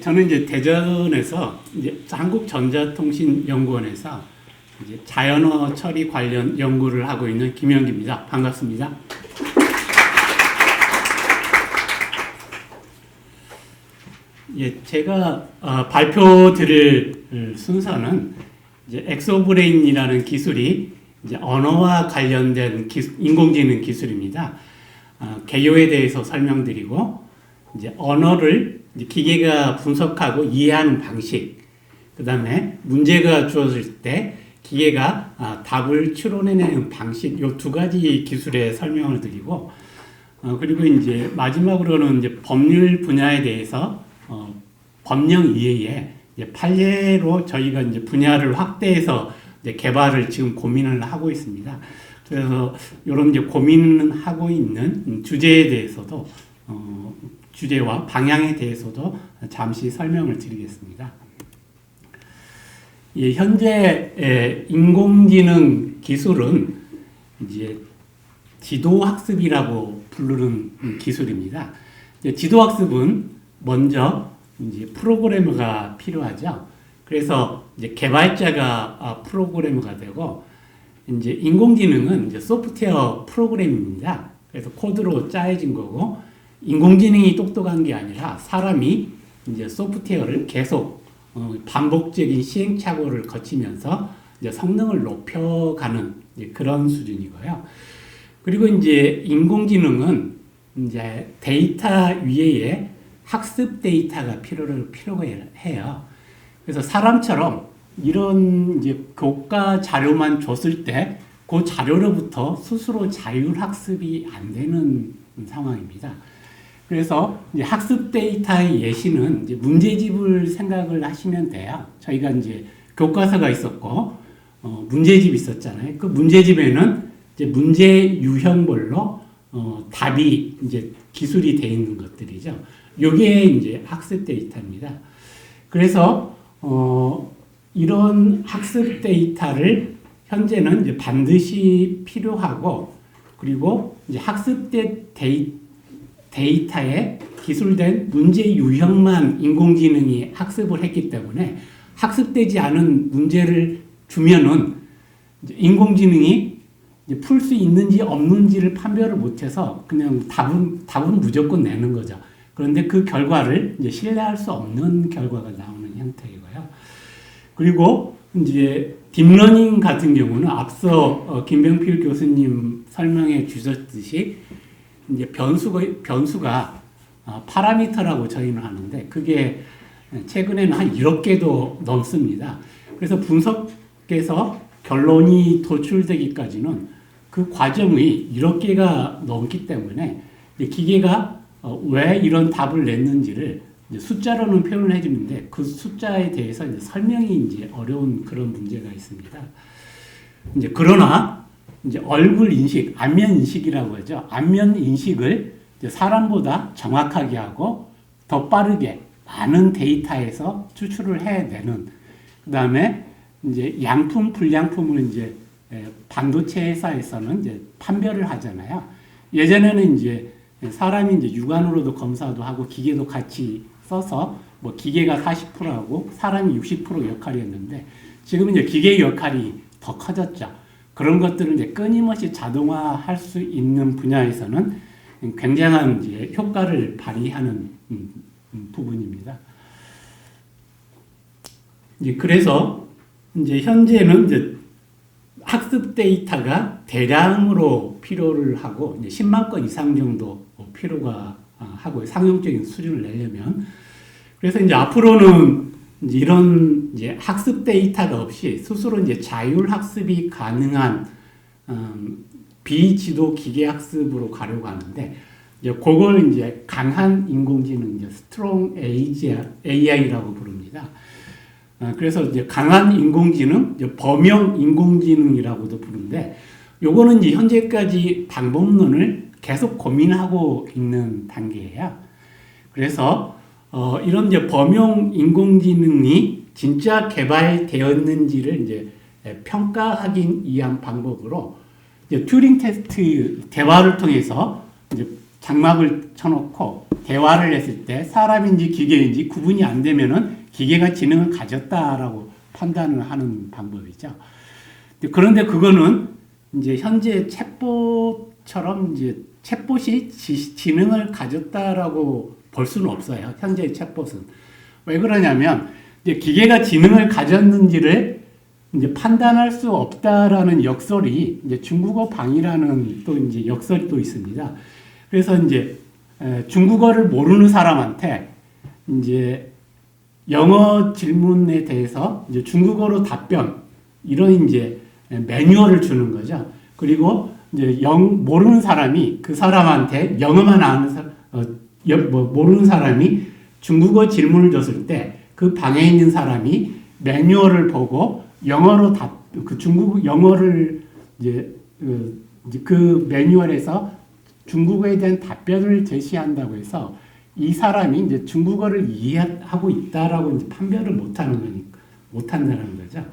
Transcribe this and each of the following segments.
저는 이제 대전에서 이제 한국전자통신연구원에서 이제 자연어 처리 관련 연구를 하고 있는 김영기입니다. 반갑습니다. 예, 제가 발표 드릴 순서는 이제 엑소브레인이라는 기술이 이제 언어와 관련된 인공지능 기술입니다. 개요에 대해서 설명드리고 이제 언어를 이제 기계가 분석하고 이해하는 방식, 그 다음에 문제가 주어질 때 기계가 답을 추론해내는 방식, 요 두 가지 기술의 설명을 드리고, 그리고 이제 마지막으로는 이제 법률 분야에 대해서 법령 이외에 이제 판례로 저희가 이제 분야를 확대해서 이제 개발을 지금 고민을 하고 있습니다. 그래서 이런 이제 고민하고 있는 주제에 대해서도 주제와 방향에 대해서도 잠시 설명을 드리겠습니다. 예, 현재 인공지능 기술은 이제 지도학습이라고 부르는 기술입니다. 지도학습은 먼저 이제 프로그래머가 필요하죠. 그래서 이제 개발자가 프로그래머가 되고, 이제 인공지능은 이제 소프트웨어 프로그램입니다. 그래서 코드로 짜여진 거고, 인공지능이 똑똑한 게 아니라 사람이 이제 소프트웨어를 계속 반복적인 시행착오를 거치면서 이제 성능을 높여가는 이제 그런 수준이고요. 그리고 이제 인공지능은 이제 데이터 위에 학습 데이터가 필요가 해요. 그래서 사람처럼 이런 이제 교과 자료만 줬을 때 그 자료로부터 스스로 자율학습이 안 되는 상황입니다. 그래서 이제 학습 데이터의 예시는 이제 문제집을 생각을 하시면 돼요. 저희가 이제 교과서가 있었고, 문제집이 있었잖아요. 그 문제집에는 이제 문제 유형별로 답이 이제 기술이 되어 있는 것들이죠. 요게 이제 학습 데이터입니다. 그래서 이런 학습 데이터를 현재는 이제 반드시 필요하고, 그리고 이제 학습 데이터에 기술된 문제 유형만 인공지능이 학습을 했기 때문에 학습되지 않은 문제를 주면은 이제 인공지능이 풀 수 있는지 없는지를 판별을 못해서 그냥 답은 무조건 내는 거죠. 그런데 그 결과를 이제 신뢰할 수 없는 결과가 나오는 형태이고요. 그리고 이제 딥러닝 같은 경우는 앞서 김병필 교수님 설명해 주셨듯이 이제 변수가 파라미터라고 저희는 하는데, 그게 최근에는 한 1억 개도 넘습니다. 그래서 분석해서 결론이 도출되기까지는 그 과정이 1억 개가 넘기 때문에 기계가 왜 이런 답을 냈는지를 이제 숫자로는 표현을 해주는데, 그 숫자에 대해서 이제 설명이 이제 어려운 그런 문제가 있습니다. 이제 그러나 이제 얼굴 인식, 안면 인식이라고 하죠. 안면 인식을 이제 사람보다 정확하게 하고 더 빠르게 많은 데이터에서 추출을 해내는, 그 다음에 이제 양품, 불량품을 이제 반도체 회사에서는 이제 판별을 하잖아요. 예전에는 이제 사람이 이제 육안으로도 검사도 하고 기계도 같이 써서 뭐 기계가 40%하고 사람이 60% 역할이었는데, 지금은 이제 기계의 역할이 더 커졌죠. 그런 것들을 이제 끊임없이 자동화할 수 있는 분야에서는 굉장한 이제 효과를 발휘하는 부분입니다. 이제 그래서 이제 현재는 이제 학습 데이터가 대량으로 필요를 하고, 이제 10만 건 이상 정도 필요가 하고, 상용적인 수준을 내려면. 그래서 이제 앞으로는 이제 이런 이제 학습 데이터가 없이 스스로 이제 자율 학습이 가능한 비지도 기계 학습으로 가려고 하는데, 이제 그걸 이제 강한 인공지능, 이제 스트롱 AI라고 부릅니다. 그래서 이제 강한 인공지능, 이제 범용 인공지능이라고도 부르는데, 요거는 이제 현재까지 방법론을 계속 고민하고 있는 단계예요. 그래서 이런 이제 범용 인공지능이 진짜 개발되었는지를 이제 평가하기 위한 방법으로 이제 튜링 테스트 대화를 통해서 이제 장막을 쳐놓고 대화를 했을 때 사람인지 기계인지 구분이 안 되면은 기계가 지능을 가졌다라고 판단을 하는 방법이죠. 그런데 그거는 이제 현재 챗봇처럼 이제 챗봇이 지능을 가졌다라고 볼 수는 없어요. 현재 챗봇은. 왜 그러냐면 이제 기계가 지능을 가졌는지를 이제 판단할 수 없다라는 역설이 이제 중국어 방이라는 또 이제 역설이 또 있습니다. 그래서 이제 중국어를 모르는 사람한테 이제 영어 질문에 대해서 이제 중국어로 답변 이런 이제 매뉴얼을 주는 거죠. 그리고 이제 모르는 사람이 그 사람한테 영어만 아는 모르는 사람이 중국어 질문을 줬을 때 그 방에 있는 사람이 매뉴얼을 보고 영어로 중국 영어를 이제 그 매뉴얼에서 중국어에 대한 답변을 제시한다고 해서 이 사람이 이제 중국어를 이해하고 있다라고 이제 판별을 못한다는 거죠.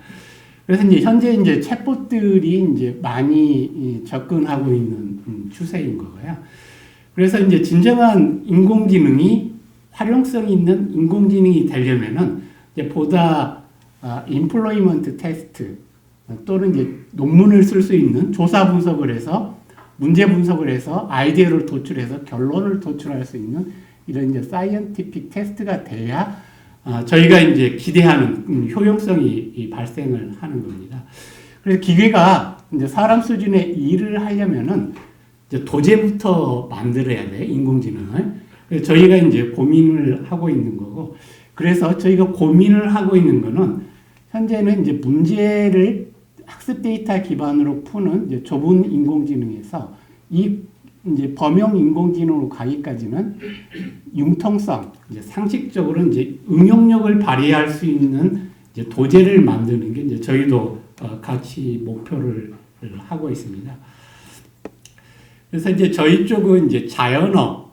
그래서 이제 현재 이제 챗봇들이 이제 많이 접근하고 있는 추세인 거고요. 그래서 이제 진정한 인공지능이 활용성 있는 인공지능이 되려면은 이제 보다 인플로이먼트 테스트 또는 이제 논문을 쓸 수 있는 조사 분석을 해서 문제 분석을 해서 아이디어를 도출해서 결론을 도출할 수 있는 이런 이제 사이언티픽 테스트가 돼야 저희가 이제 기대하는 효용성이 발생을 하는 겁니다. 그래서 기계가 이제 사람 수준의 일을 하려면은 이제 도제부터 만들어야 돼, 인공지능을. 그래서 저희가 이제 고민을 하고 있는 거고, 그래서 저희가 고민을 하고 있는 거는 현재는 이제 문제를 학습 데이터 기반으로 푸는 이제 좁은 인공지능에서 이 이제 범용 인공지능으로 가기까지는 융통성, 이제 상식적으로 이제 응용력을 발휘할 수 있는 이제 도제를 만드는 게 이제 저희도 같이 목표를 하고 있습니다. 그래서 이제 저희 쪽은 이제 자연어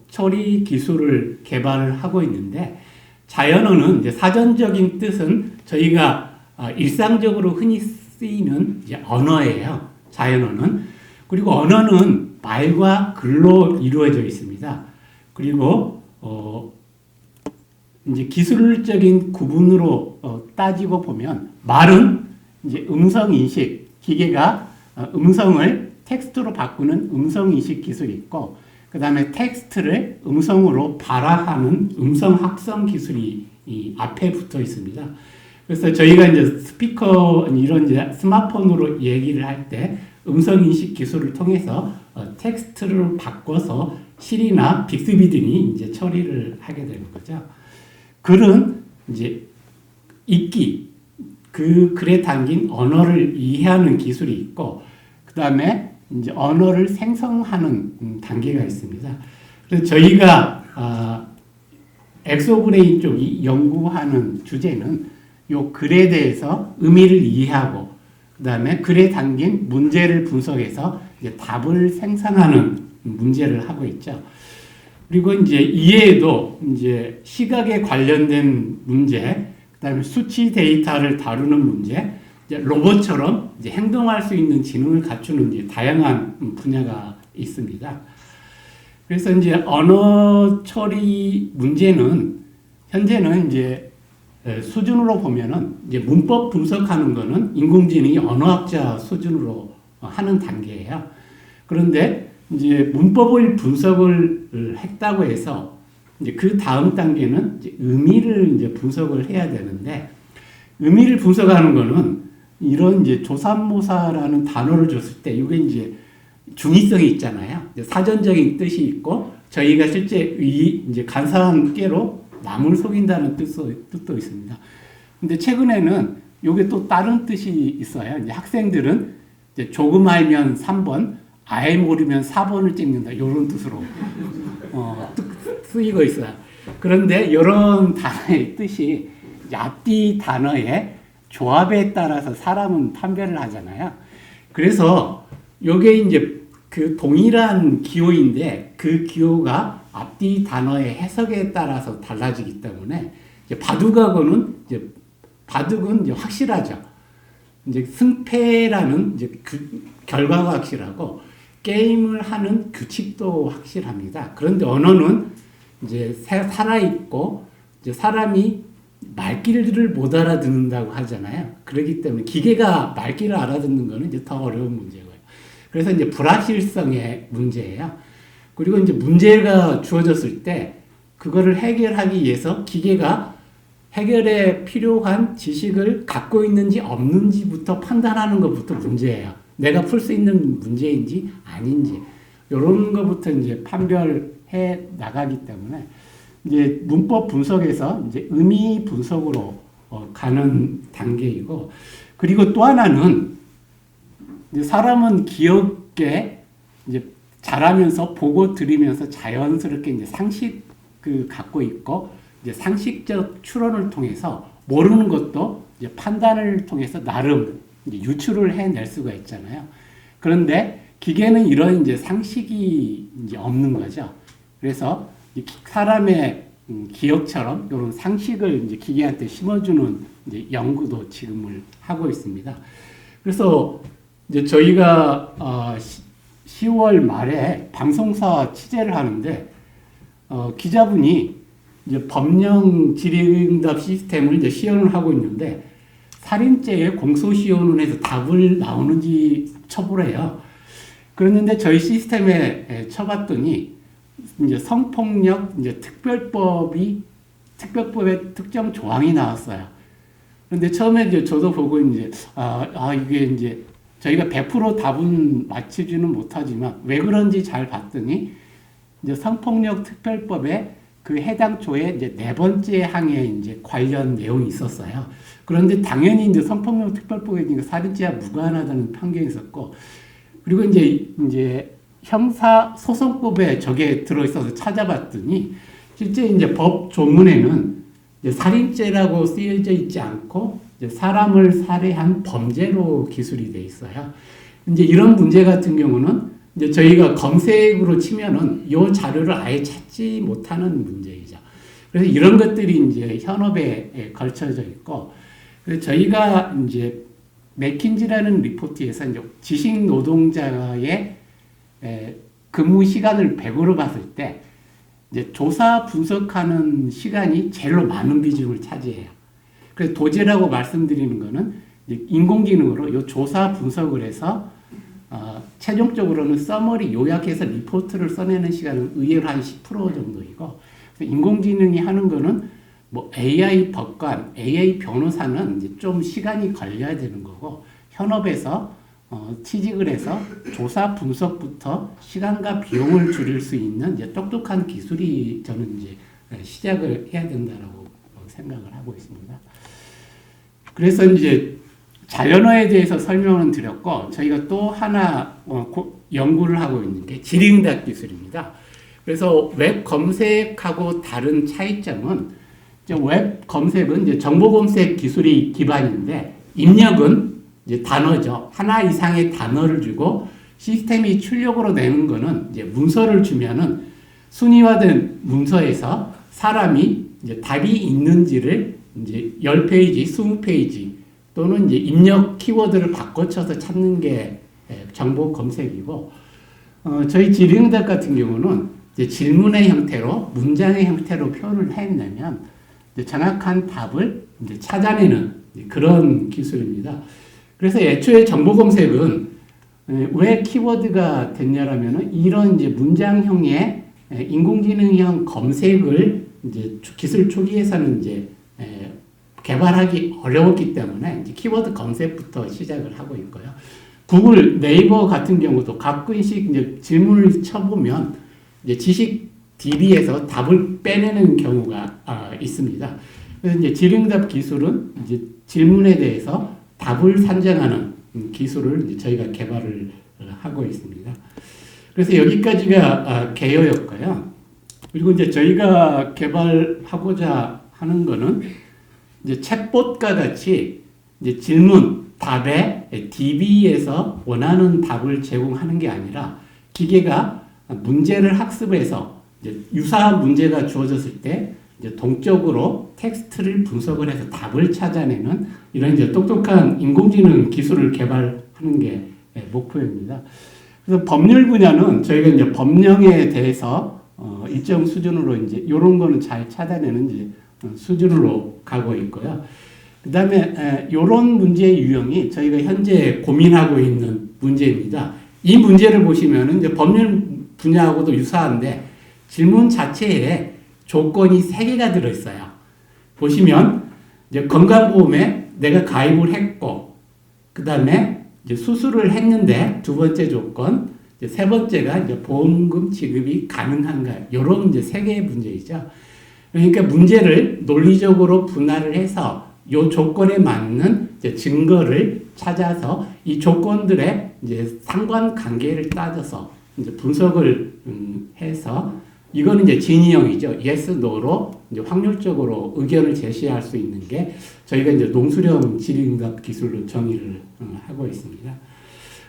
처리 기술을 개발을 하고 있는데, 자연어는 이제 사전적인 뜻은 저희가 일상적으로 흔히 쓰이는 이제 언어예요. 자연어는. 그리고 언어는 말과 글로 이루어져 있습니다. 그리고 이제 기술적인 구분으로 따지고 보면 말은 이제 음성 인식, 기계가 음성을 텍스트로 바꾸는 음성 인식 기술이 있고, 그 다음에 텍스트를 음성으로 발화하는 음성 합성 기술이 이 앞에 붙어 있습니다. 그래서 저희가 이제 스피커 이런 이제 스마트폰으로 얘기를 할 때 음성 인식 기술을 통해서 텍스트를 바꿔서 시리나 빅스비 등이 이제 처리를 하게 되는 거죠. 글은 이제 읽기, 그 글에 담긴 언어를 이해하는 기술이 있고, 그 다음에 이제 언어를 생성하는 단계가 있습니다. 그래서 저희가 엑소브레인 쪽이 연구하는 주제는 요 글에 대해서 의미를 이해하고, 그 다음에 글에 담긴 문제를 분석해서 이제 답을 생산하는 문제를 하고 있죠. 그리고 이제 이외에도 이제 시각에 관련된 문제, 그 다음에 수치 데이터를 다루는 문제, 이제 로봇처럼 이제 행동할 수 있는 지능을 갖추는 이제 다양한 분야가 있습니다. 그래서 이제 언어 처리 문제는 현재는 이제 수준으로 보면은 이제 문법 분석하는 거는 인공지능이 언어학자 수준으로 하는 단계예요. 그런데 이제 문법을 분석을 했다고 해서 이제 그 다음 단계는 이제 의미를 이제 분석을 해야 되는데, 의미를 분석하는 거는 이런 이제 조삼모사라는 단어를 줬을 때 이게 이제 중의성이 있잖아요. 이제 사전적인 뜻이 있고 저희가 실제 이제 간사한 꾀로 남을 속인다는 뜻도 있습니다. 근데 최근에는 이게 또 다른 뜻이 있어요. 이제 학생들은 이제 조금 알면 3번, 아예 모르면 4번을 찍는다. 이런 뜻으로 쓰이고 있어요. 그런데 이런 단어의 뜻이 앞뒤 단어의 조합에 따라서 사람은 판별을 하잖아요. 그래서 이게 이제 그 동일한 기호인데 그 기호가 앞뒤 단어의 해석에 따라서 달라지기 때문에 이제 바둑은 이제 확실하죠. 이제 승패라는 이제 그 결과가 확실하고, 게임을 하는 규칙도 확실합니다. 그런데 언어는 이제 살아있고, 이제 사람이 말귀를 못 알아듣는다고 하잖아요. 그렇기 때문에 기계가 말귀를 알아듣는 거는 이제 더 어려운 문제고요. 그래서 이제 불확실성의 문제예요. 그리고 이제 문제가 주어졌을 때 그거를 해결하기 위해서 기계가 해결에 필요한 지식을 갖고 있는지 없는지부터 판단하는 것부터 문제예요. 내가 풀 수 있는 문제인지 아닌지 이런 것부터 이제 판별해 나가기 때문에 이제 문법 분석에서 이제 의미 분석으로 가는 단계이고, 그리고 또 하나는 이제 사람은 기억에 이제 잘하면서 보고 들으면서 자연스럽게 이제 상식을 갖고 있고, 이제 상식적 추론을 통해서 모르는 것도 이제 판단을 통해서 나름 이제 유추를 해낼 수가 있잖아요. 그런데 기계는 이런 이제 상식이 이제 없는 거죠. 그래서 사람의 기억처럼 이런 상식을 이제 기계한테 심어주는 이제 연구도 지금을 하고 있습니다. 그래서 이제 저희가 10월 말에 방송사 취재를 하는데 기자분이 이제 법령 질의응답 시스템을 이제 시연을 하고 있는데 살인죄에 공소시효는 해서 답을 나오는지 쳐보래요. 그랬는데 저희 시스템에 쳐봤더니 이제 성폭력 이제 특별법의 특정 조항이 나왔어요. 그런데 처음에 이제 저도 보고 이제 이게 이제 저희가 100% 답은 맞추지는 못하지만 왜 그런지 잘 봤더니 이제 성폭력 특별법에 그 해당 조의 이제 4번째 항에 이제 관련 내용이 있었어요. 그런데 당연히 이제 성폭력 특별법에 살인죄와 무관하다는 판결이 있었고, 그리고 이제 형사 소송법에 저게 들어있어서 찾아봤더니 실제 이제 법 조문에는 이제 살인죄라고 쓰여져 있지 않고 이제 사람을 살해한 범죄로 기술이 돼 있어요. 이제 이런 문제 같은 경우는 이제 저희가 검색으로 치면은 이 자료를 아예 찾지 못하는 문제이죠. 그래서 이런 것들이 이제 현업에 걸쳐져 있고, 그래서 저희가 이제 맥킨지라는 리포트에서 이제 지식 노동자의 근무 시간을 100으로 봤을 때 이제 조사 분석하는 시간이 제일로 많은 비중을 차지해요. 그래서 도제라고 말씀드리는 거는 인공지능으로 이 조사 분석을 해서 최종적으로는 서머리 요약해서 리포트를 써내는 시간은 의외로 한 10% 정도이고, 인공지능이 하는 거는 뭐 AI 법관, AI 변호사는 이제 좀 시간이 걸려야 되는 거고, 현업에서 취직을 해서 조사 분석부터 시간과 비용을 줄일 수 있는 이제 똑똑한 기술이 저는 이제 시작을 해야 된다라고 생각을 하고 있습니다. 그래서 이제 자연어에 대해서 설명을 드렸고, 저희가 또 하나 연구를 하고 있는 게 질의응답 기술입니다. 그래서 웹 검색하고 다른 차이점은 웹 검색은 이제 정보 검색 기술이 기반인데 입력은 이제 단어죠. 하나 이상의 단어를 주고 시스템이 출력으로 내는 거는 이제 문서를 주면은 순위화된 문서에서 사람이 이제 답이 있는지를 이제 10페이지, 20페이지 또는 이제 입력 키워드를 바꿔쳐서 찾는 게 정보 검색이고, 저희 질의응답 같은 경우는 이제 질문의 형태로 문장의 형태로 표현을 해내면 이제 정확한 답을 이제 찾아내는 그런 기술입니다. 그래서 애초에 정보 검색은 왜 키워드가 됐냐라면은 이런 이제 문장형의 인공지능형 검색을 이제 기술 초기에서는 이제 개발하기 어려웠기 때문에 이제 키워드 검색부터 시작을 하고 있고요. 구글, 네이버 같은 경우도 가끔씩 이제 질문을 쳐보면 이제 지식 DB에서 답을 빼내는 경우가 있습니다. 그래서 이제 질의응답 기술은 이제 질문에 대해서 답을 산정하는 기술을 이제 저희가 개발을 하고 있습니다. 그래서 여기까지가 개요였고요. 그리고 이제 저희가 개발하고자 하는 거는 이제 챗봇과 같이 이제 질문, 답에 DB에서 원하는 답을 제공하는 게 아니라 기계가 문제를 학습해서 이제 유사한 문제가 주어졌을 때 이제 동적으로 텍스트를 분석을 해서 답을 찾아내는 이런 이제 똑똑한 인공지능 기술을 개발하는 게 목표입니다. 그래서 법률 분야는 저희가 이제 법령에 대해서 일정 수준으로 이제 이런 거는 잘 찾아내는 이제 수준으로 가고 있고요. 그 다음에 이런 문제의 유형이 저희가 현재 고민하고 있는 문제입니다. 이 문제를 보시면은 이제 법률 분야하고도 유사한데 질문 자체에 조건이 3개가 들어있어요. 보시면 이제 건강보험에 내가 가입을 했고, 그 다음에 이제 수술을 했는데 두 번째 조건, 이제 세 번째가 이제 보험금 지급이 가능한가, 이런 이제 3개의 문제이죠. 그러니까 문제를 논리적으로 분할을 해서 이 조건에 맞는 이제 증거를 찾아서 이 조건들의 이제 상관관계를 따져서 이제 분석을 해서 이거는 이제 진위형이죠. yes, no로 이제 확률적으로 의견을 제시할 수 있는 게 저희가 이제 농수령 질의응답 기술로 정의를 하고 있습니다.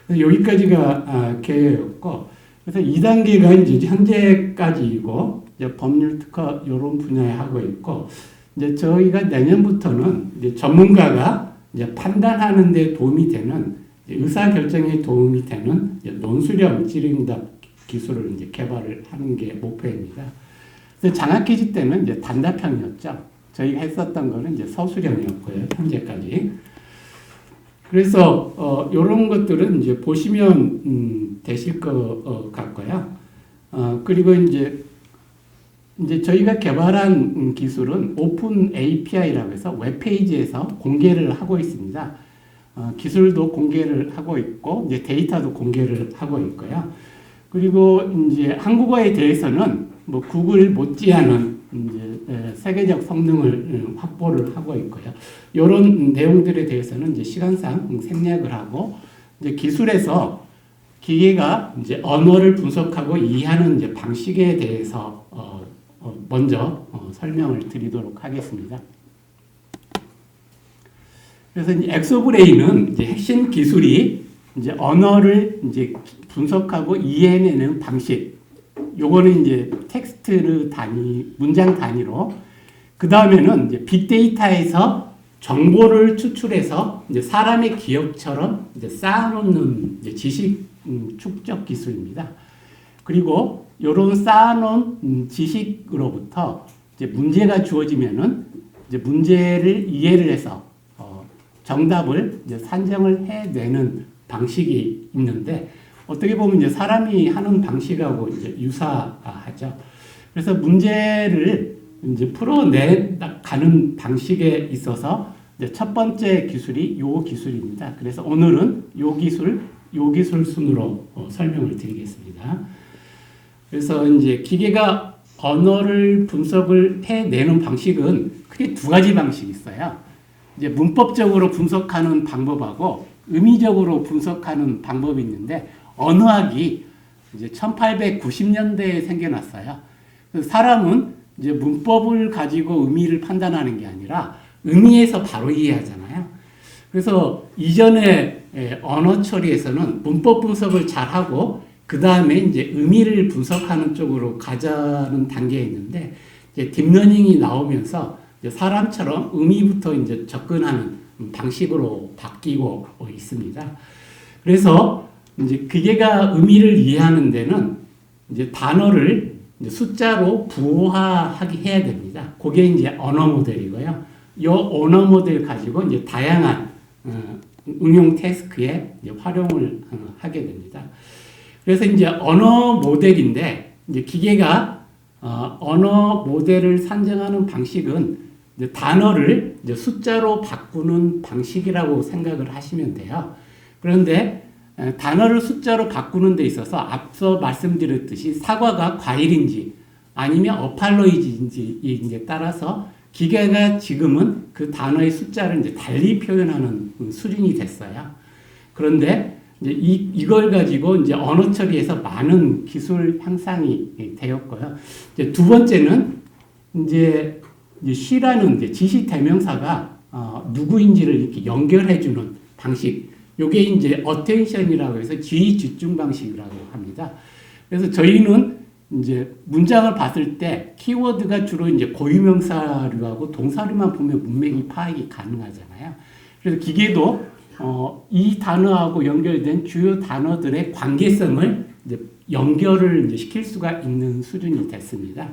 그래서 여기까지가 계획이었고, 그래서 2단계가 이제 현재까지이고, 이제 법률 특허 이런 분야에 하고 있고, 이제 저희가 내년부터는 이제 전문가가 이제 판단하는 데 도움이 되는 의사 결정에 도움이 되는 이제 논수령 질의응답 기술을 이제 개발을 하는 게 목표입니다. 그래서 장학퀴즈 때는 이제 단답형이었죠. 저희가 했었던 거는 이제 서술형이었고요, 현재까지. 그래서 이런 것들은 이제 보시면 되실 것 같고요. 그리고 이제 저희가 개발한 기술은 오픈 API라고 해서 웹페이지에서 공개를 하고 있습니다. 기술도 공개를 하고 있고, 이제 데이터도 공개를 하고 있고요. 그리고 이제 한국어에 대해서는 뭐 구글 못지않은 이제 세계적 성능을 확보를 하고 있고요. 이런 내용들에 대해서는 이제 시간상 생략을 하고, 이제 기술에서 기계가 이제 언어를 분석하고 이해하는 이제 방식에 대해서 먼저 설명을 드리도록 하겠습니다. 그래서 이제 엑소브레인은 이제 핵심 기술이 이제 언어를 이제 분석하고 이해해내는 방식. 요거는 이제 텍스트 단위, 문장 단위로. 그 다음에는 이제 빅데이터에서 정보를 추출해서 이제 사람의 기억처럼 이제 쌓아놓는 이제 지식 축적 기술입니다. 그리고 요런 쌓아놓은 지식으로부터 이제 문제가 주어지면은 이제 문제를 이해를 해서 정답을 이제 산정을 해내는 방식이 있는데, 어떻게 보면 이제 사람이 하는 방식하고 이제 유사하죠. 그래서 문제를 이제 풀어내가는 방식에 있어서 이제 첫 번째 기술이 요 기술입니다. 그래서 오늘은 요 기술 순으로 설명을 드리겠습니다. 그래서 이제 기계가 언어를 분석을 해내는 방식은 크게 2가지 방식이 있어요. 이제 문법적으로 분석하는 방법하고 의미적으로 분석하는 방법이 있는데, 언어학이 이제 1890년대에 생겨났어요. 그래서 사람은 이제 문법을 가지고 의미를 판단하는 게 아니라 의미에서 바로 이해하잖아요. 그래서 이전에 언어 처리에서는 문법 분석을 잘하고 그 다음에 이제 의미를 분석하는 쪽으로 가자는 단계에 있는데, 이제 딥러닝이 나오면서 이제 사람처럼 의미부터 이제 접근하는 방식으로 바뀌고 있습니다. 그래서 이제 기계가 의미를 이해하는 데는 이제 단어를 이제 숫자로 부호화하게 해야 됩니다. 그게 이제 언어 모델이고요. 이 언어 모델 가지고 이제 다양한 응용 태스크에 이제 활용을 하게 됩니다. 그래서 이제 언어 모델인데, 이제 기계가 언어 모델을 산정하는 방식은 이제 단어를 이제 숫자로 바꾸는 방식이라고 생각을 하시면 돼요. 그런데 단어를 숫자로 바꾸는 데 있어서 앞서 말씀드렸듯이 사과가 과일인지 아니면 어팔로이지인지에 따라서 기계가 지금은 그 단어의 숫자를 이제 달리 표현하는 수준이 됐어요. 그런데 이제 이걸 가지고 이제 언어 처리에서 많은 기술 향상이 되었고요. 이제 두 번째는 이제 she라는 이제 지시 대명사가 누구인지를 이렇게 연결해주는 방식. 요게 이제 attention이라고 해서 지휘 집중 방식이라고 합니다. 그래서 저희는 이제 문장을 봤을 때 키워드가 주로 이제 고유명사류하고 동사류만 보면 문맥이 파악이 가능하잖아요. 그래서 기계도 이 단어하고 연결된 주요 단어들의 관계성을 이제 연결을 이제 시킬 수가 있는 수준이 됐습니다.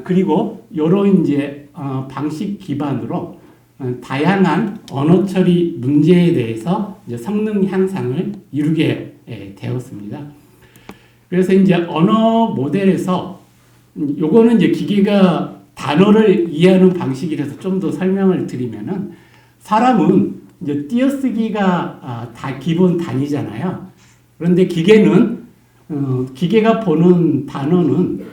그리고 이런 이제 방식 기반으로 다양한 언어 처리 문제에 대해서 이제 성능 향상을 이루게 되었습니다. 그래서 이제 언어 모델에서 요거는 이제 기계가 단어를 이해하는 방식이라서 좀 더 설명을 드리면은 사람은 이제 띄어쓰기가 다 기본 단위잖아요. 그런데 기계는 기계가 보는 단어는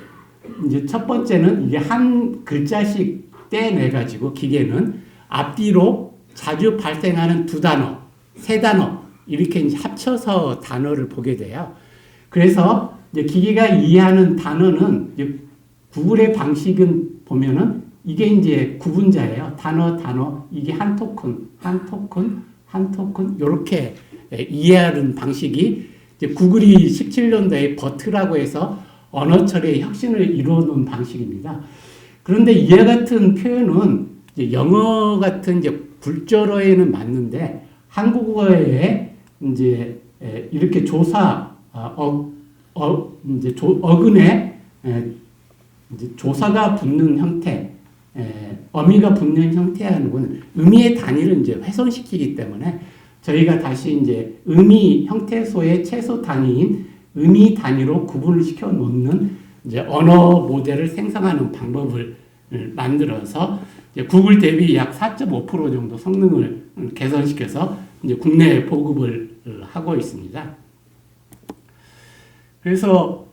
이제 첫 번째는 이게 한 글자씩 떼내 가지고 기계는 앞뒤로 자주 발생하는 두 단어, 세 단어 이렇게 이제 합쳐서 단어를 보게 돼요. 그래서 이제 기계가 이해하는 단어는 이제 구글의 방식은 보면은 이게 이제 구분자예요. 단어 이게 한 토큰 이렇게 이해하는 방식이 이제 구글이 17년도에 버트라고 해서 언어 처리의 혁신을 이루어놓은 방식입니다. 그런데 이와 같은 표현은 이제 영어 같은 이제 굴절어에는 맞는데 한국어에 이제 이렇게 이제 어근에 이제 조사가 붙는 형태, 어미가 붙는 형태하는 건 의미의 단위를 이제 훼손시키기 때문에 저희가 다시 이제 의미 형태소의 최소 단위인 의미 단위로 구분을 시켜 놓는 이제 언어 모델을 생성하는 방법을 만들어서 이제 구글 대비 약 4.5% 정도 성능을 개선시켜서 이제 국내에 보급을 하고 있습니다. 그래서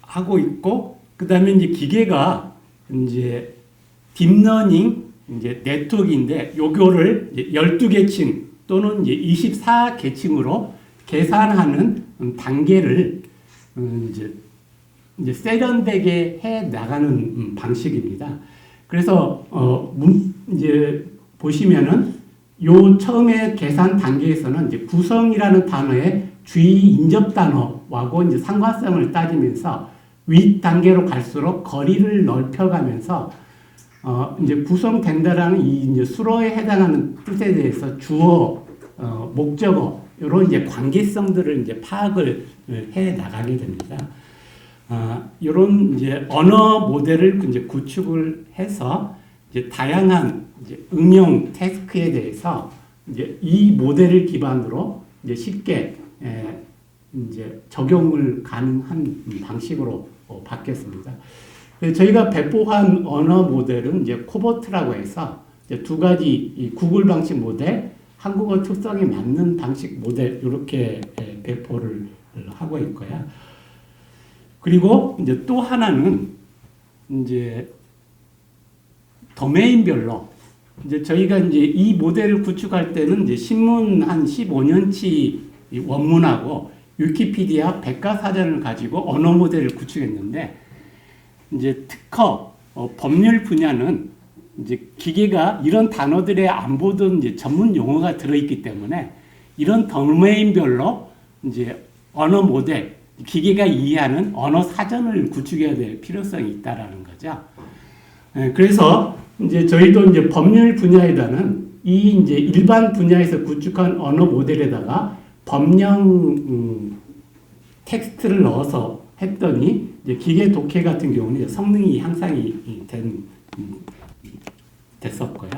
하고 있고 그다음에 이제 기계가 이제 딥러닝 이제 네트워크인데 요거를 이제 12계층 또는 이제 24계층으로 계산하는 단계를 이제 세련되게 해 나가는 방식입니다. 그래서 이제 보시면은 요 처음에 계산 단계에서는 이제 구성이라는 단어의 주의 인접 단어하고 이제 상관성을 따지면서 윗 단계로 갈수록 거리를 넓혀가면서 이제 구성된다라는 이 이제 수로에 해당하는 뜻에 대해서 주어, 목적어 이런 이제 관계성들을 이제 파악을 해 나가게 됩니다. 이런 이제 언어 모델을 이제 구축을 해서 이제 다양한 이제 응용 태스크에 대해서 이제 이 모델을 기반으로 이제 쉽게 이제 적용을 가능한 방식으로 바뀌었습니다. 저희가 배포한 언어 모델은 이제 코버트라고 해서 이제 두 가지 이 구글 방식 모델, 한국어 특성에 맞는 방식 모델 이렇게 배포를 하고 있고요. 그리고 이제 또 하나는 이제 도메인별로 이제 저희가 이제 이 모델을 구축할 때는 이제 신문 한 15년치 원문하고 위키피디아 백과사전을 가지고 언어 모델을 구축했는데 이제 특허, 법률 분야는 이제 기계가 이런 단어들에 안 보던 이제 전문 용어가 들어있기 때문에 이런 도메인별로 이제 언어 모델, 기계가 이해하는 언어 사전을 구축해야 될 필요성이 있다라는 거죠. 그래서 이제 저희도 이제 법률 분야에다는 이 이제 일반 분야에서 구축한 언어 모델에다가 법령 텍스트를 넣어서 했더니 이제 기계 독해 같은 경우는 성능이 향상이 됐었고요.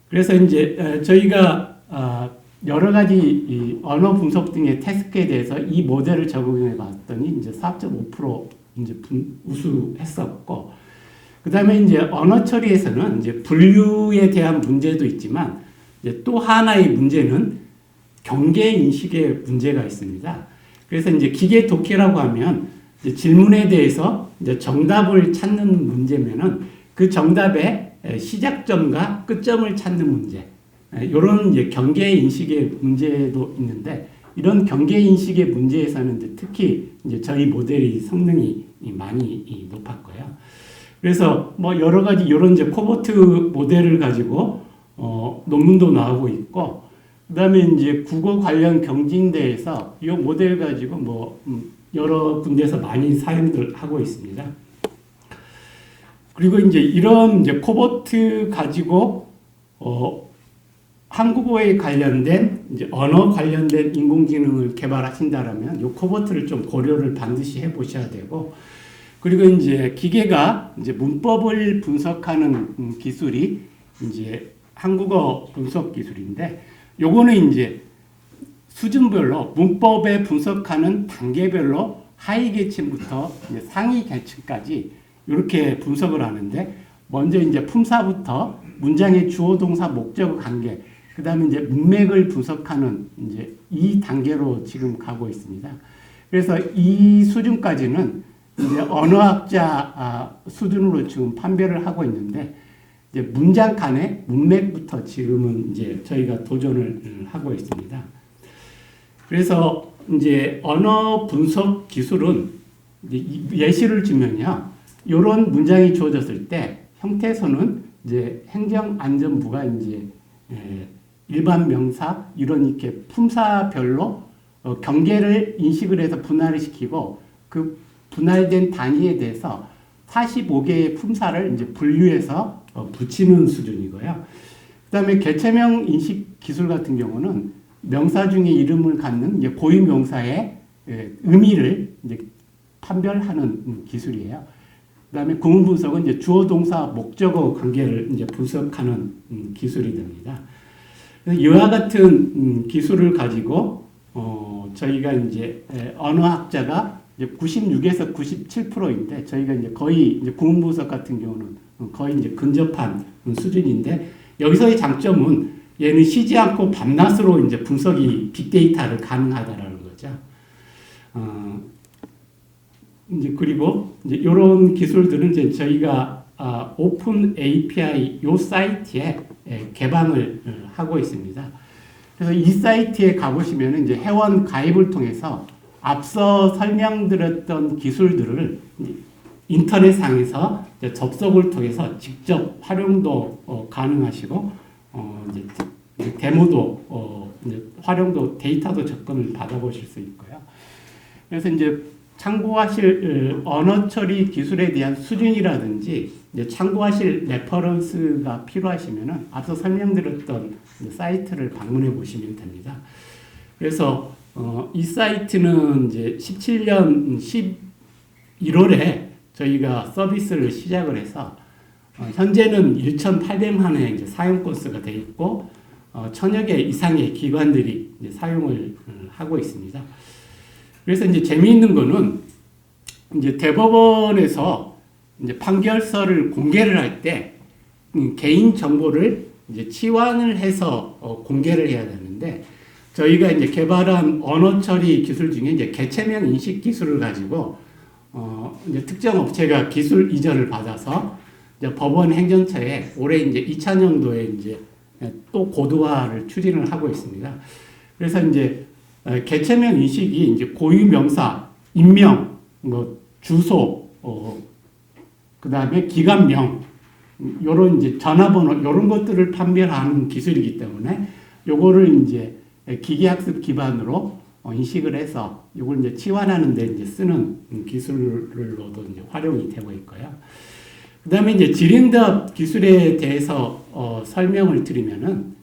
그래서 이제 저희가 여러 가지 이 언어 분석 등의 태스크에 대해서 이 모델을 적용해 봤더니 이제 4.5% 이제 우수했었고, 그 다음에 이제 언어 처리에서는 이제 분류에 대한 문제도 있지만 이제 또 하나의 문제는 경계 인식의 문제가 있습니다. 그래서 이제 기계 독해라고 하면 이제 질문에 대해서 이제 정답을 찾는 문제면은 그 정답의 시작점과 끝점을 찾는 문제. 이런 이제 경계 인식의 문제도 있는데 이런 경계 인식의 문제에서는 이제 특히 이제 저희 모델이 성능이 많이 높았고요. 그래서 뭐 여러 가지 이런 이제 코버트 모델을 가지고 논문도 나오고 있고, 그다음에 이제 국어 관련 경진대에서 이 모델 가지고 뭐 여러 군데에서 많이 사용들 하고 있습니다. 그리고 이제 이런 이제 코버트 가지고 한국어에 관련된 이제 언어 관련된 인공지능을 개발하신다라면 요 코버트를 좀 고려를 반드시 해보셔야 되고, 그리고 이제 기계가 이제 문법을 분석하는 기술이 이제 한국어 분석 기술인데, 요거는 이제 수준별로 문법에 분석하는 단계별로 하위 계층부터 이제 상위 계층까지 이렇게 분석을 하는데, 먼저 이제 품사부터 문장의 주어 동사 목적 관계, 그 다음에 이제 문맥을 분석하는 이제 이 단계로 지금 가고 있습니다. 그래서 이 수준까지는 이제 언어학자 수준으로 지금 판별을 하고 있는데, 이제 문장 간의 문맥부터 지금은 이제 저희가 도전을 하고 있습니다. 그래서 이제 언어 분석 기술은 이제 예시를 주면요, 이런 문장이 주어졌을 때 형태에서는 이제 행정안전부가 이제 일반 명사 이런 이렇게 품사별로 경계를 인식을 해서 분할을 시키고, 그 분할된 단위에 대해서 45개의 품사를 이제 분류해서 붙이는 수준이고요. 그다음에 개체명 인식 기술 같은 경우는 명사 중에 이름을 갖는 이제 고유 명사의 의미를 이제 판별하는 기술이에요. 그다음에 구문 분석은 이제 주어 동사 목적어 관계를 이제 분석하는 기술이 됩니다. 이와 같은 기술을 가지고 저희가 이제 언어학자가 이제 96에서 97%인데, 저희가 이제 거의 이제 구문 분석 같은 경우는 거의 이제 근접한 수준인데, 여기서의 장점은 얘는 쉬지 않고 밤낮으로 이제 분석이 빅데이터를 가능하다라는 거죠. 이제 그리고 이제 이런 기술들은 이제 저희가 오픈 API 요 사이트에 개방을 하고 있습니다. 그래서 이 사이트에 가보시면 이제 회원 가입을 통해서 앞서 설명드렸던 기술들을 인터넷상에서 접속을 통해서 직접 활용도 가능하시고, 이제 데모도 이제 활용도 데이터도 접근을 받아보실 수 있고요. 그래서 이제 참고하실 언어 처리 기술에 대한 수준이라든지 이제 참고하실 레퍼런스가 필요하시면은 앞서 설명드렸던 사이트를 방문해 보시면 됩니다. 그래서 이 사이트는 이제 17년 11월에 저희가 서비스를 시작을 해서 현재는 1,800만 회 이제 사용 건수가 되어 있고 1,000여 개 이상의 기관들이 이제 사용을 하고 있습니다. 그래서 이제 재미있는 거는 이제 대법원에서 이제 판결서를 공개를 할 때 개인 정보를 이제 치환을 해서 공개를 해야 되는데, 저희가 이제 개발한 언어 처리 기술 중에 이제 개체명 인식 기술을 가지고 이제 특정 업체가 기술 이전을 받아서 이제 법원 행정처에 올해 이제 2000년도에 이제 또 고도화를 추진을 하고 있습니다. 그래서 이제 개체명 인식이 이제 고유 명사, 인명, 뭐 주소, 그 다음에 기관명, 요런 이제 전화번호, 요런 것들을 판별하는 기술이기 때문에 요거를 이제 기계학습 기반으로 인식을 해서 이걸 이제 치환하는 데 이제 쓰는 기술로도 이제 활용이 되고 있고요. 그 다음에 이제 질의응답 기술에 대해서 설명을 드리면은,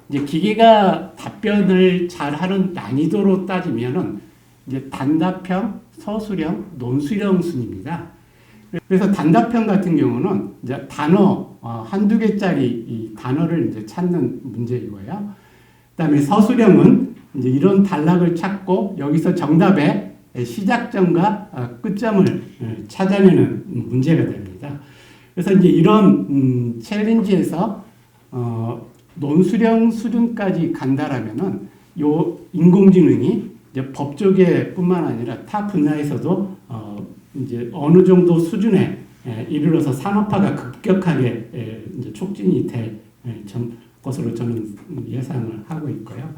이제 기계가 답변을 잘 하는 난이도로 따지면은 이제 단답형, 서술형, 논술형 순입니다. 그래서 단답형 같은 경우는 이제 단어 한두 개짜리 이 단어를 이제 찾는 문제이고요. 그다음에 서술형은 이제 이런 단락을 찾고 여기서 정답의 시작점과 끝점을 찾아내는 문제가 됩니다. 그래서 이제 이런 챌린지에서 논술형 수준까지 간다라면은 요 인공지능이 이제 법조계뿐만 아니라 타 분야에서도 이제 어느 정도 수준에 이르러서 산업화가 급격하게 이제 촉진이 될 것으로 저는 예상을 하고 있고요.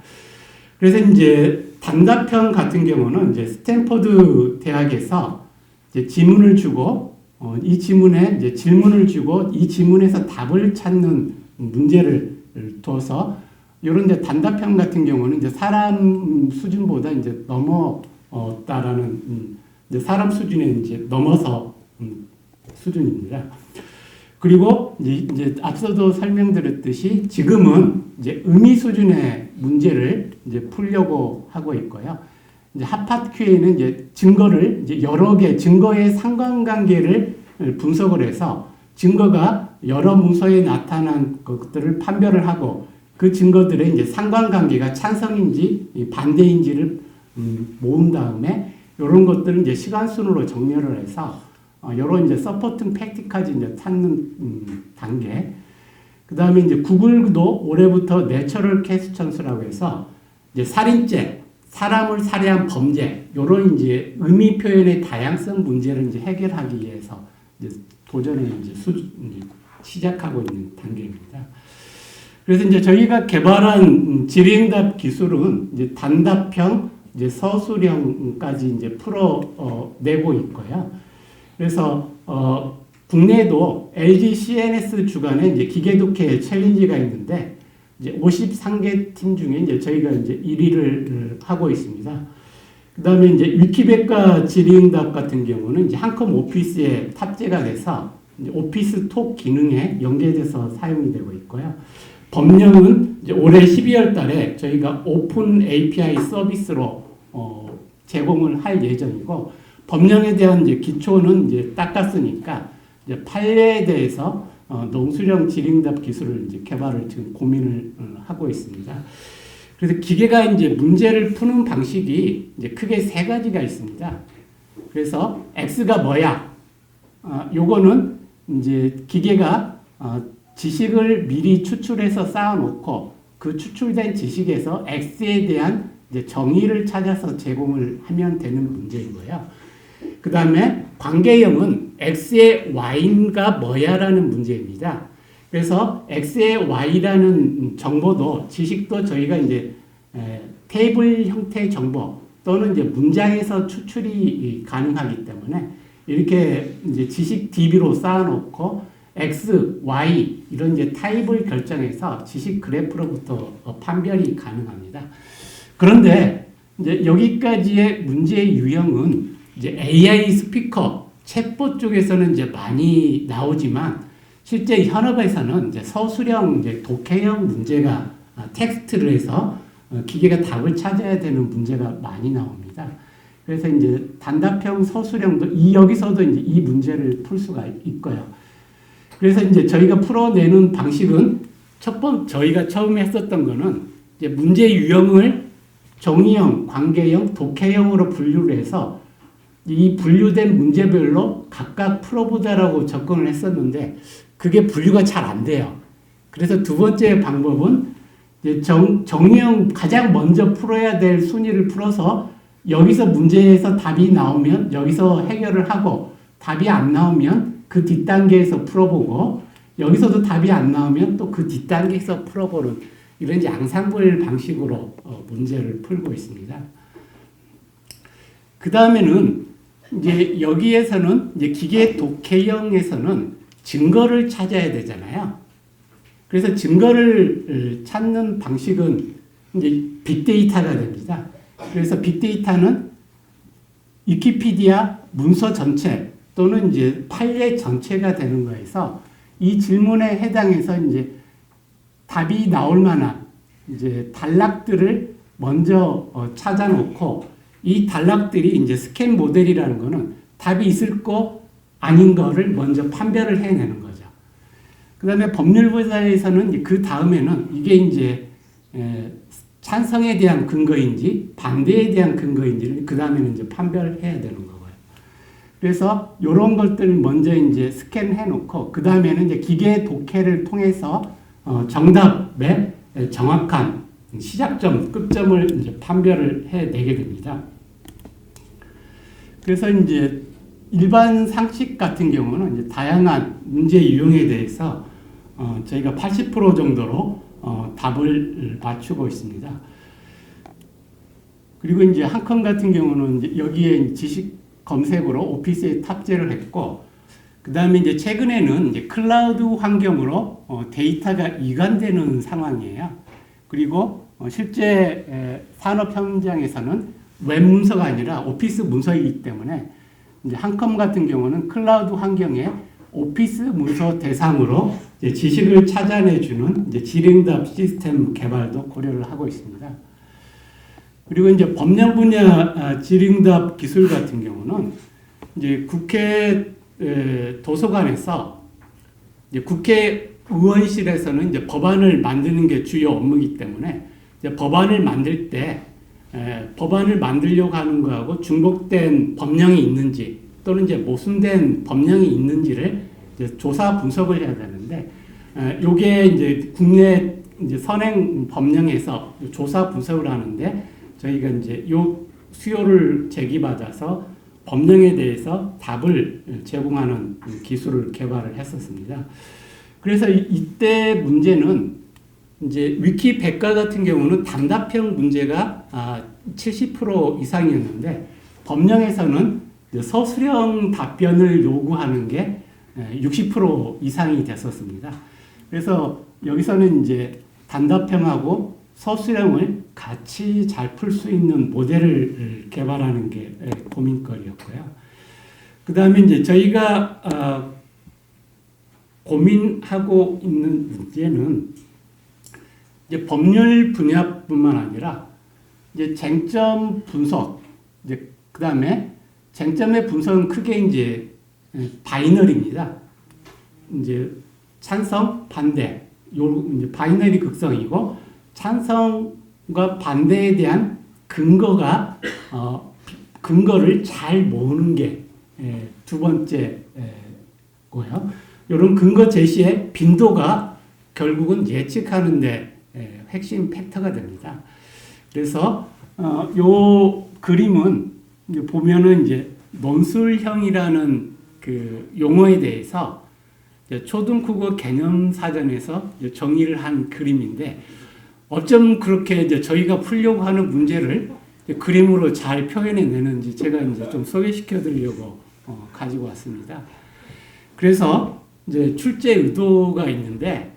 그래서 이제 단답형 같은 경우는 이제 스탠퍼드 대학에서 이제 지문을 주고 이 지문에 이제 질문을 주고 이 지문에서 답을 찾는 문제를 둬서 이런 이제 단답형 같은 경우는 이제 사람 수준보다 이제 넘었다라는 이제 사람 수준에 이제 넘어서 수준입니다. 그리고 이제 앞서도 설명드렸듯이 지금은 이제 의미 수준의 문제를 이제 풀려고 하고 있고요. 이제 핫파트QA는 이제 증거를 이제 여러 개 증거의 상관관계를 분석을 해서 증거가 여러 문서에 나타난 것들을 판별을 하고 그 증거들의 이제 상관관계가 찬성인지 반대인지를 모은 다음에 이런 것들을 이제 시간 순으로 정렬을 해서 이런 이제 서포팅 팩트까지 이제 찾는 단계. 그 다음에 이제 구글도 올해부터 내처럴 퀘스천스라고 해서 이제 살인죄, 사람을 살해한 범죄, 이런 이제 의미 표현의 다양성 문제를 이제 해결하기 위해서 이제 도전에 이제 시작하고 있는 단계입니다. 그래서 이제 저희가 개발한 질의응답 기술은 이제 단답형, 이제 서술형까지 이제 풀어내고 있고요. 그래서 국내에도 LG CNS 주관에 이제 기계독해 챌린지가 있는데 이제 53개 팀 중에 이제 저희가 이제 1위를 하고 있습니다. 그다음에 이제 위키백과 질의응답 같은 경우는 이제 한컴 오피스에 탑재가 돼서 이제 오피스 톡 기능에 연계돼서 사용이 되고 있고요. 법령은 이제 올해 12월 달에 저희가 오픈 API 서비스로 제공을 할 예정이고 법령에 대한 이제 기초는 이제 닦았으니까 이제 판례에 대해서 농수령 질의응답 기술을 이제 개발을 지금 고민을 하고 있습니다. 그래서 기계가 이제 문제를 푸는 방식이 이제 크게 세 가지가 있습니다. 그래서 X가 뭐야? 요거는 이제 기계가 지식을 미리 추출해서 쌓아놓고 그 추출된 지식에서 X에 대한 이제 정의를 찾아서 제공을 하면 되는 문제이고요. 그 다음에 관계형은 X의 Y가 뭐야라는 문제입니다. 그래서 X의 Y라는 정보도 지식도 저희가 이제 테이블 형태의 정보 또는 이제 문장에서 추출이 가능하기 때문에 이렇게 이제 지식 DB로 쌓아놓고 X, Y 이런 이제 타입을 결정해서 지식 그래프로부터 판별이 가능합니다. 그런데 이제 여기까지의 문제의 유형은 이제 AI 스피커, 챗봇 쪽에서는 이제 많이 나오지만 실제 현업에서는 이제 서술형, 이제 독해형 문제가 텍스트를 해서 기계가 답을 찾아야 되는 문제가 많이 나옵니다. 그래서 이제 단답형 서술형도 여기서도 이제 이 문제를 풀 수가 있고요. 그래서 이제 저희가 풀어내는 방식은 저희가 처음에 했었던 거는 이제 문제 유형을 정의형, 관계형, 독해형으로 분류를 해서 이 분류된 문제별로 각각 풀어보자라고 접근을 했었는데 그게 분류가 잘 안 돼요. 그래서 두 번째 방법은 이제 정의형 가장 먼저 풀어야 될 순위를 풀어서 여기서 문제에서 답이 나오면 여기서 해결을 하고 답이 안 나오면 그 뒷단계에서 풀어보고 여기서도 답이 안 나오면 또 그 뒷단계에서 풀어보는 이런 양상벌 방식으로 문제를 풀고 있습니다. 그 다음에는 이제 여기에서는 이제 기계 독해형에서는 증거를 찾아야 되잖아요. 그래서 증거를 찾는 방식은 이제 빅데이터가 됩니다. 그래서 빅데이터는 위키피디아 문서 전체 또는 이제 판례 전체가 되는 거에서 이 질문에 해당해서 이제 답이 나올 만한 이제 단락들을 먼저 찾아놓고 이 단락들이 이제 스캔 모델이라는 거는 답이 있을 거 아닌 거를 먼저 판별을 해내는 거죠. 그 다음에 법률분야에서는 그 다음에는 이게 이제 찬성에 대한 근거인지 반대에 대한 근거인지를 그 다음에는 이제 판별해야 되는 거고요. 그래서 이런 것들을 먼저 이제 스캔해 놓고 그 다음에는 이제 기계 독해를 통해서 정답의 정확한 시작점, 끝점을 이제 판별을 해내게 됩니다. 그래서 이제 일반 상식 같은 경우는 이제 다양한 문제 유형에 대해서 저희가 80% 정도로 답을 맞추고 있습니다. 그리고 이제 한컴 같은 경우는 이제 여기에 지식 검색으로 오피스에 탑재를 했고, 그 다음에 이제 최근에는 이제 클라우드 환경으로 데이터가 이관되는 상황이에요. 그리고 실제 산업 현장에서는 웹 문서가 아니라 오피스 문서이기 때문에 이제 한컴 같은 경우는 클라우드 환경에 오피스 문서 대상으로 이제 지식을 찾아내주는 이제 지능답 시스템 개발도 고려를 하고 있습니다. 그리고 이제 법령 분야 지능답 기술 같은 경우는 이제 국회 도서관에서 이제 국회의원실에서는 이제 법안을 만드는 게 주요 업무이기 때문에 이제 법안을 만들 때 법안을 만들려고 하는 거하고 중복된 법령이 있는지 또는 이제 모순된 법령이 있는지를 이제 조사 분석을 해야 되는데, 요게 이제 국내 이제 선행 법령에서 조사 분석을 하는데 저희가 이제 요 수요를 제기받아서 법령에 대해서 답을 제공하는 기술을 개발을 했었습니다. 그래서 이때 문제는 이제 위키 백과 같은 경우는 단답형 문제가 70% 이상이었는데 법령에서는 서술형 답변을 요구하는 게 60% 이상이 됐었습니다. 그래서 여기서는 이제 단답형하고 서술형을 같이 잘 풀 수 있는 모델을 개발하는 게 고민거리였고요. 그 다음에 이제 저희가 고민하고 있는 문제는 이제 법률 분야뿐만 아니라 이제 쟁점 분석, 이제 그 다음에 쟁점의 분석은 크게 이제 바이너리입니다. 이제 찬성, 반대, 요 이제 바이너리 극성이고 찬성과 반대에 대한 근거를 잘 모으는 게 두 번째 고요. 이런 근거 제시의 빈도가 결국은 예측하는데 핵심 팩터가 됩니다. 그래서 요 그림은 이제 보면은 이제 논술형이라는 그 용어에 대해서 초등국어 개념 사전에서 정의를 한 그림인데, 어쩜 그렇게 이제 저희가 풀려고 하는 문제를 그림으로 잘 표현해내는지 제가 이제 좀 소개시켜 드리려고 가지고 왔습니다. 그래서 이제 출제 의도가 있는데,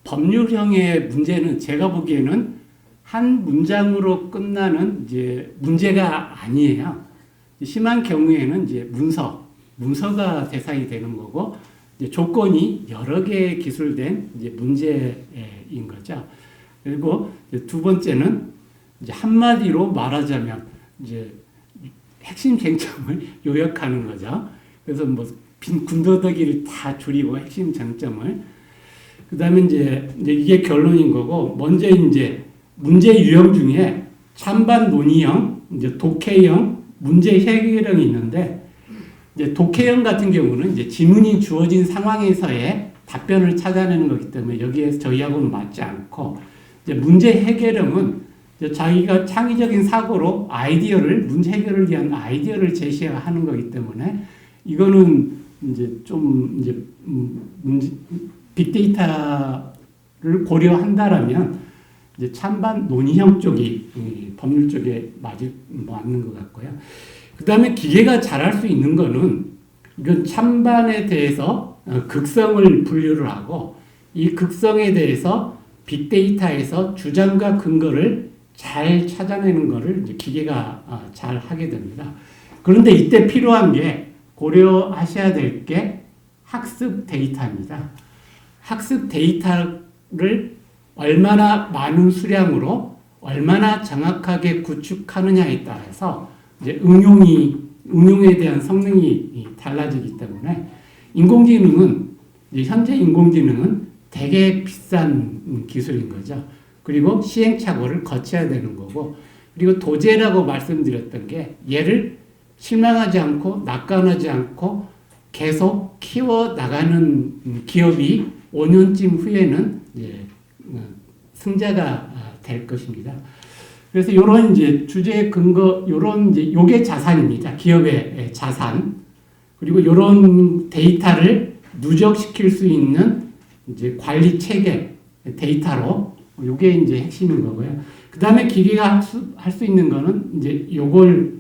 법률형의 문제는 제가 보기에는 한 문장으로 끝나는 이제 문제가 아니에요. 심한 경우에는 이제 문서가 대상이 되는 거고, 이제 조건이 여러 개 기술된 이제 문제인 거죠. 그리고 이제 두 번째는 이제 한마디로 말하자면 이제 핵심 쟁점을 요약하는 거죠. 그래서 뭐 빈 군더더기를 다 줄이고 핵심 쟁점을. 그 다음에 이제 이게 결론인 거고, 먼저 이제 문제 유형 중에 찬반 논의형, 이제 독해형, 문제 해결형이 있는데, 이제 독해형 같은 경우는 이제 지문이 주어진 상황에서의 답변을 찾아내는 거기 때문에 여기에 저희하고는 맞지 않고, 이제 문제 해결형은 이제 자기가 창의적인 사고로 문제 해결을 위한 아이디어를 제시하는 거기 때문에 이거는 이제 좀 이제 빅데이터를 고려한다라면 이제 찬반 논의형 쪽이 법률 쪽에 맞는 것 같고요. 그 다음에 기계가 잘할 수 있는 거는 이건 찬반에 대해서 극성을 분류를 하고, 이 극성에 대해서 빅데이터에서 주장과 근거를 잘 찾아내는 거를 이제 기계가 잘 하게 됩니다. 그런데 이때 필요한 게, 고려하셔야 될 게 학습 데이터입니다. 학습 데이터를 얼마나 많은 수량으로 얼마나 정확하게 구축하느냐에 따라서 이제 응용에 대한 성능이 달라지기 때문에 현재 인공지능은 되게 비싼 기술인 거죠. 그리고 시행착오를 거쳐야 되는 거고, 그리고 도제라고 말씀드렸던 게 얘를 실망하지 않고 낙관하지 않고 계속 키워 나가는 기업이 5년쯤 후에는 이제 승자가 될 것입니다. 그래서 이런 이제 주제 근거, 이런 이제 요게 자산입니다. 기업의 자산. 그리고 이런 데이터를 누적시킬 수 있는 이제 관리 체계 데이터로 요게 이제 핵심인 거고요. 그 다음에 기계가 할 수 있는 거는 이제 요걸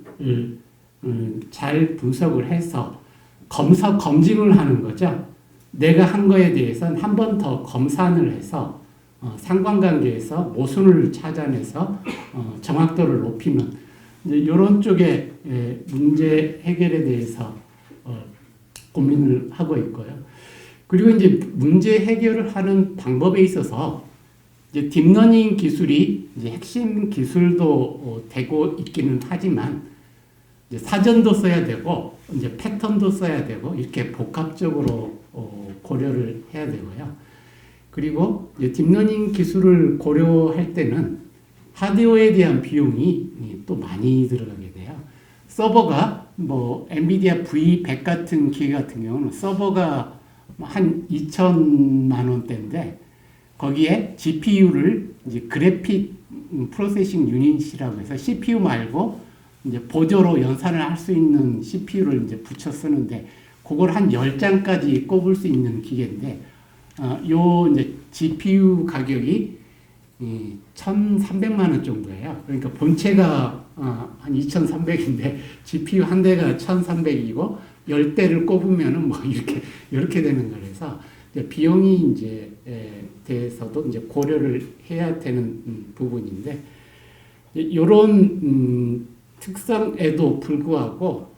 잘 분석을 해서 검증을 하는 거죠. 내가 한 거에 대해서는 한 번 더 검산을 해서 상관관계에서 모순을 찾아내서 정확도를 높이는 이런 쪽의 문제 해결에 대해서 고민을 하고 있고요. 그리고 이제 문제 해결을 하는 방법에 있어서 이제 딥러닝 기술이 이제 핵심 기술도 되고 있기는 하지만 이제 사전도 써야 되고 이제 패턴도 써야 되고 이렇게 복합적으로 고려를 해야 되고요. 그리고 이제 딥러닝 기술을 고려할 때는 하드웨어에 대한 비용이 또 많이 들어가게 돼요. 서버가 뭐 엔비디아 V100 같은 기계 같은 경우는 서버가 한 2천만 원대인데 거기에 GPU를 이제 그래픽 프로세싱 유닛이라고 해서 CPU 말고 이제 보조로 연산을 할 수 있는 CPU를 이제 붙여 쓰는데 그걸 한 10장까지 꼽을 수 있는 기계인데 요 이제 GPU 가격이 1,300만 원 정도예요. 그러니까 본체가 한 2,300인데 GPU 한 대가 1,300이고 10대를 꼽으면은 뭐 이렇게 되는 거라서 비용이 이제 대해서도 이제 고려를 해야 되는 부분인데 이런 특성에도 불구하고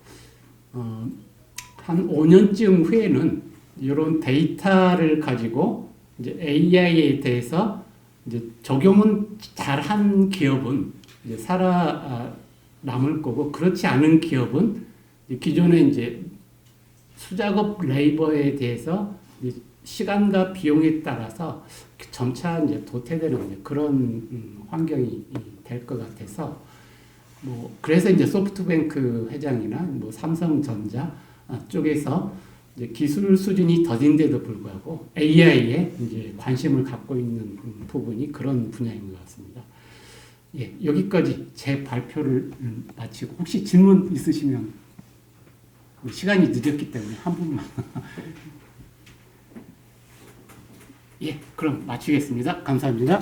한 5년쯤 후에는 이런 데이터를 가지고 이제 AI에 대해서 이제 적용은 잘한 기업은 이제 살아남을 거고 그렇지 않은 기업은 기존에 이제 수작업 레이버에 대해서 이제 시간과 비용에 따라서 점차 이제 도태되는 그런 환경이 될 것 같아서 뭐 그래서 이제 소프트뱅크 회장이나 뭐 삼성전자 쪽에서 이제 기술 수준이 더딘데도 불구하고 AI에 이제 관심을 갖고 있는 부분이 그런 분야인 것 같습니다. 예, 여기까지 제 발표를 마치고 혹시 질문 있으시면 시간이 늦었기 때문에 한 분만. 예, 그럼 마치겠습니다. 감사합니다.